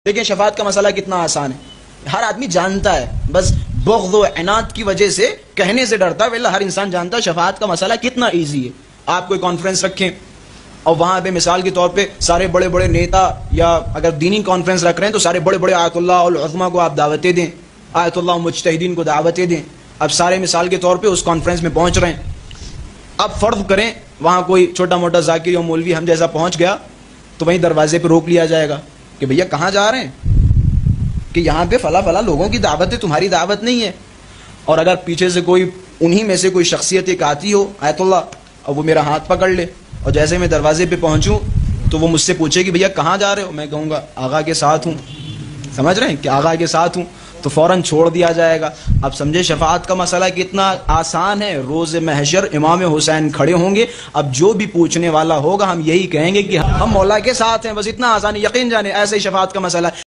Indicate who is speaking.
Speaker 1: دیکھیں شفاعت کا مسئلہ کتنا آسان ہے، ہر آدمی جانتا ہے، بس بغض و عناد کی وجہ سے کہنے سے ڈرتا ہے، ہر انسان جانتا ہے شفاعت کا مسئلہ کتنا ایزی ہے۔ آپ کوئی کانفرنس رکھیں اور وہاں پہ مثال کے طور پہ سارے بڑے بڑے نیتا، یا اگر دینی کانفرنس رکھ رہے ہیں تو سارے بڑے بڑے آیت اللہ العظماء کو آپ دعوتیں دیں، آیت اللہ مجتہدین کو دعوتیں دیں۔ اب سارے مثال کے طور پہ اس کانفرنس میں پہنچ رہے ہیں، اب فرض کریں وہاں کوئی چھوٹا موٹا ذاکر یا مولوی ہم جیسا پہنچ گیا تو وہیں دروازے پہ روک لیا جائے گا کہ بھیا کہاں جا رہے ہیں، کہ یہاں پہ فلاں فلاں لوگوں کی دعوت ہے، تمہاری دعوت نہیں ہے۔ اور اگر پیچھے سے کوئی انہی میں سے کوئی شخصیت ایک آتی ہو آیت اللہ، اور وہ میرا ہاتھ پکڑ لے اور جیسے میں دروازے پہ پہنچوں تو وہ مجھ سے پوچھے کہ بھیا کہاں جا رہے ہو، میں کہوں گا آغا کے ساتھ ہوں، سمجھ رہے ہیں کہ آغا کے ساتھ ہوں، تو فوراً چھوڑ دیا جائے گا۔ اب سمجھے شفاعت کا مسئلہ کتنا آسان ہے۔ روز محشر امام حسین کھڑے ہوں گے، اب جو بھی پوچھنے والا ہوگا ہم یہی کہیں گے کہ ہم مولا کے ساتھ ہیں، بس اتنا آسان، یقین جانے ایسے ہی شفاعت کا مسئلہ ہے۔